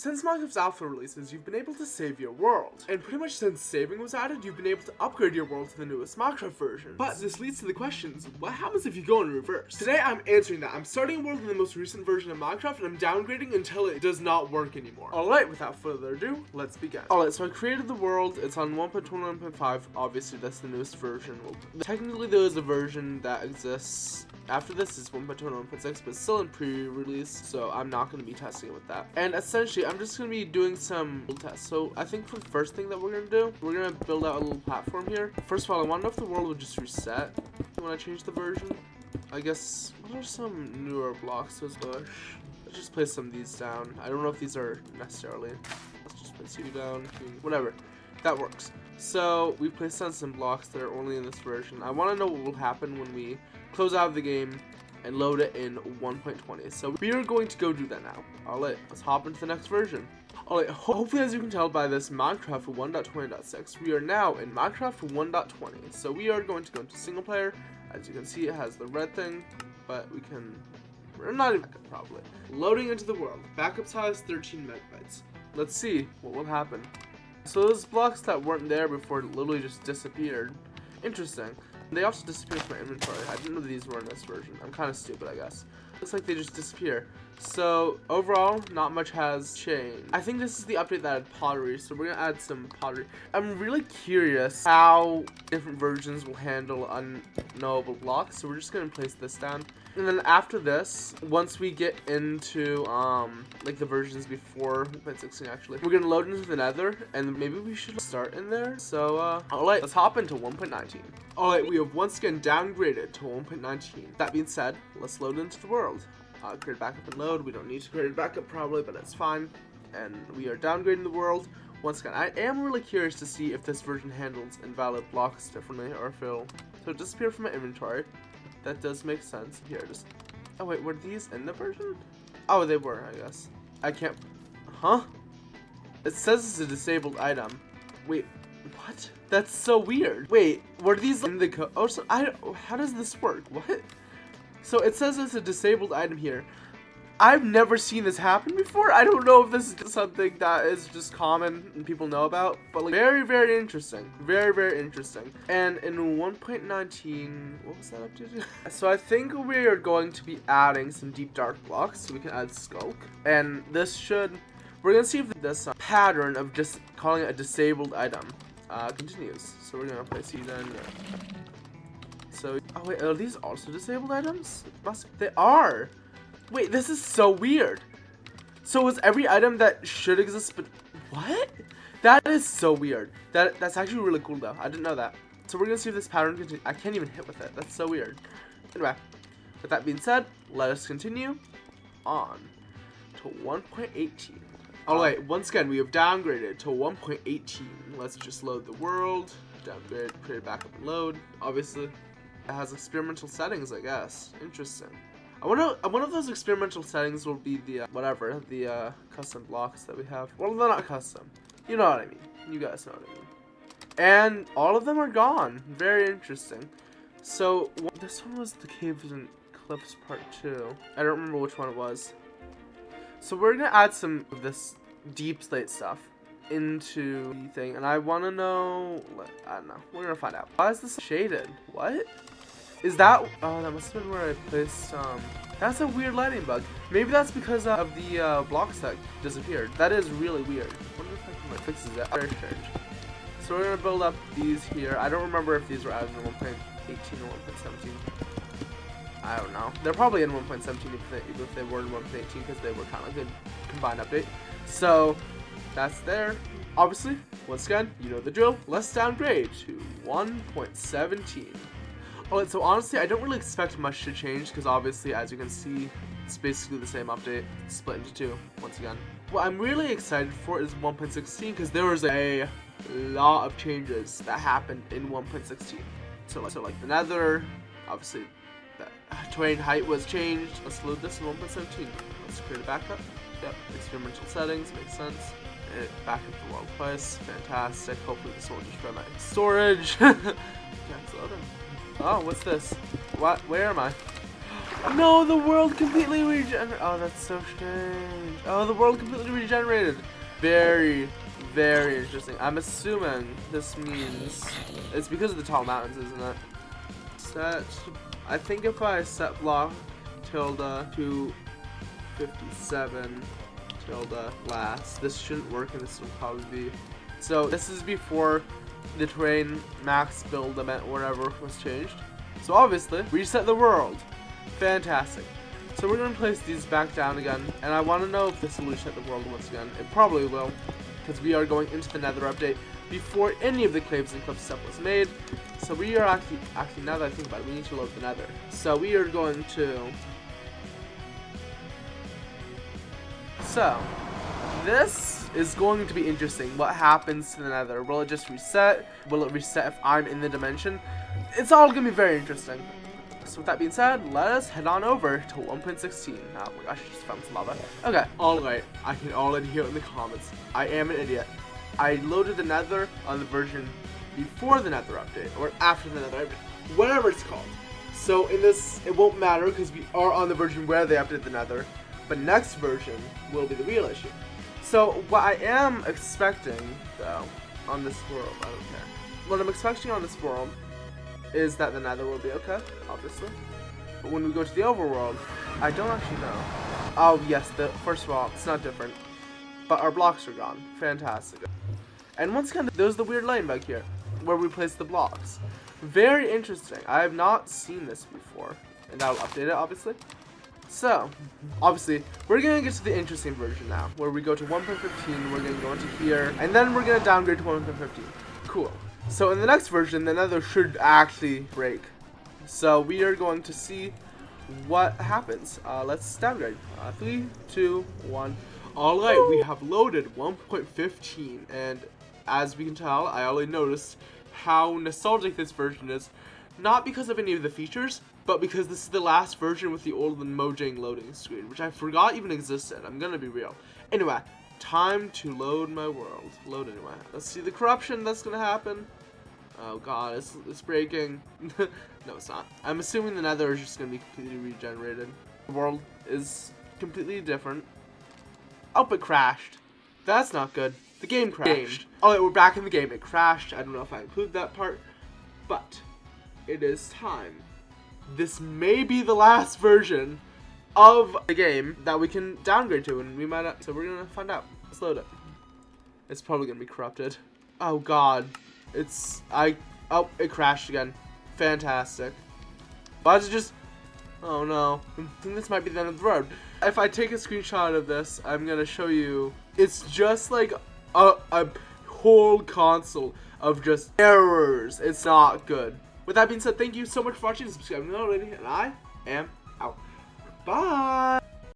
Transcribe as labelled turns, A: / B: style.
A: Since Minecraft's alpha releases, you've been able to save your world. And pretty much since saving was added, you've been able to upgrade your world to the newest Minecraft version. But this leads to the questions, what happens if you go in reverse? Today I'm answering that. I'm starting a world in the most recent version of Minecraft and I'm downgrading until it does not work anymore. Alright, without further ado, let's begin. Alright, so I created the world. It's on 1.21.5. Obviously, that's the newest version. Well, technically, there is a version that exists. After this is 1.21.6, but still in pre-release, so I'm not going to be testing it with that. And essentially, I'm just going to be doing some tests. So I think for the first thing that we're going to do, we're going to build out a little platform here. First of all, I want to know if the world would just reset when I change the version. I guess, what are some newer blocks? There's bush. Let's just place some of these down. I don't know if these are necessarily. Let's just place you down. Whatever. That works. So we placed down some blocks that are only in this version. I want to know what will happen when we close out of the game and load it in 1.20. So we are going to go do that now. Alright, let's hop into the next version. Alright, hopefully as you can tell by this Minecraft 1.20.6, we are now in Minecraft 1.20. So we are going to go into single player. As you can see, it has the red thing, but we're not even probably. Loading into the world. Backup size 13 megabytes. Let's see what will happen. So those blocks that weren't there before literally just disappeared. Interesting. They also disappeared from my inventory. I didn't know these were in this version. I'm kind of stupid, I guess. Looks like they just disappear. So overall, not much has changed. I think this is the update that had pottery, so we're gonna add some pottery. I'm really curious how different versions will handle unknowable blocks, so we're just gonna place this down. And then after this, once we get into like the versions before 1.16 actually, we're gonna load into the nether, and maybe we should start in there. So alright, let's hop into 1.19. Alright, we have once again downgraded to 1.19. That being said, let's load into the world. Create backup and load. We don't need to create a backup probably, but it's fine. And we are downgrading the world. Once again, I am really curious to see if this version handles invalid blocks differently or if it'll disappear from my inventory. That does make sense. Here, just... Oh wait, were these in the version? Oh, they were, I guess. I can't... Huh? It says it's a disabled item. Wait, what? That's so weird. Wait, were these in the code? Oh, so how does this work? What? So it says it's a disabled item here. I've never seen this happen before. I don't know if this is something that is just common and people know about, but like very, very interesting. Very, very interesting. And in 1.19, what was that updated? So I think we are going to be adding some deep dark blocks, so we can add skulk. And this should, we're gonna see if this pattern of just calling it a disabled item continues. So we're gonna place these in. So, oh wait, are these also disabled items? They are. Wait, this is so weird. So it's every item that should exist, but what? That is so weird. That's actually really cool though. I didn't know that. So we're gonna see if this pattern continues. I can't even hit with it. That's so weird. Anyway, with that being said, let us continue on to 1.18. Alright, once again, we have downgraded to 1.18. Let's just load the world. Downgrade, create backup and load. Obviously, it has experimental settings, I guess. Interesting. I wonder if those experimental settings will be the custom blocks that we have. Well, they're not custom. You know what I mean. You guys know what I mean. And all of them are gone. Very interesting. So this one was the Caves and Cliffs Part 2. I don't remember which one it was. So we're gonna add some of this deep slate stuff into the thing, and I want to know. I don't know. We're gonna find out. Why is this shaded? What? Is that? Oh, that must have been where I placed. That's a weird lighting bug. Maybe that's because of the blocks that disappeared. That is really weird. I wonder if I can fix that. Very strange. So we're gonna build up these here. I don't remember if these were added in 1.18 or 1.17. I don't know. They're probably in 1.17 if they were in 1.18 because they were kind of a good combined update. So that's there. Obviously, once again, you know the drill. Let's downgrade to 1.17. Alright, so honestly, I don't really expect much to change because obviously, as you can see, it's basically the same update, split into two, once again. What I'm really excited for is 1.16 because there was a lot of changes that happened in 1.16. So like the nether, obviously, the terrain height was changed. Let's load this in 1.17. Let's create a backup. Yep, experimental settings, makes sense. Back into the world place, fantastic. Hopefully this won't destroy my storage. Yeah, it's loading. Oh, what's this? What? Where am I? No, the world completely regenerated. Oh, that's so strange. Oh, the world completely regenerated. Very, very interesting. I'm assuming this means it's because of the tall mountains, isn't it? Set. I think if I set block tilde to 57 tilde last, this shouldn't work, and this will probably be. So this is before the terrain max build event or whatever was changed. So obviously, reset the world. Fantastic. So we're going to place these back down again, and I want to know if this will reset the world once again. It probably will, because we are going into the Nether update before any of the caves and cliff stuff was made. So we are actually now that I think about it, we need to load the Nether. So we are going to. So this is going to be interesting. What happens to the Nether? Will it just reset? Will it reset if I'm in the dimension? It's all going to be very interesting. So with that being said, let us head on over to 1.16. Oh my gosh, I just found some lava. Okay, alright, I can already hear it in the comments. I am an idiot. I loaded the Nether on the version before the Nether update, or after the Nether update, whatever it's called. So in this, it won't matter because we are on the version where they updated the Nether, but next version will be the real issue. So what I am expecting, though, on this world, I don't care. What I'm expecting on this world is that the Nether will be okay, obviously. But when we go to the overworld, I don't actually know. Oh yes, first of all, it's not different. But our blocks are gone. Fantastic. And once again, there's the weird lane back here, where we place the blocks. Very interesting. I have not seen this before. And I'll update it, obviously. So, obviously, we're going to get to the interesting version now, where we go to 1.15, we're going to go into here, and then we're going to downgrade to 1.15. Cool. So in the next version, the Nether should actually break. So we are going to see what happens. Let's downgrade. 3, 2, 1. Alright, we have loaded 1.15, and as we can tell, I already noticed how nostalgic this version is. Not because of any of the features, but because this is the last version with the old Mojang loading screen, which I forgot even existed. I'm gonna be real. Anyway, time to load my world. Load anyway. Let's see the corruption that's gonna happen. Oh god, it's breaking. No, it's not. I'm assuming the Nether is just gonna be completely regenerated. The world is completely different. Oh, it crashed. That's not good. The game crashed. Alright, we're back in the game. It crashed. I don't know if I include that part, but it is time. This may be the last version of the game that we can downgrade to, and we might not. So we're gonna find out. Let's load it. It's probably gonna be corrupted. Oh god. Oh, it crashed again. Fantastic. Why is it just, oh no. I think this might be the end of the road. If I take a screenshot of this, I'm gonna show you, it's just like a whole console of just errors. It's not good. With that being said, thank you so much for watching and subscribing already, and I am out. Bye!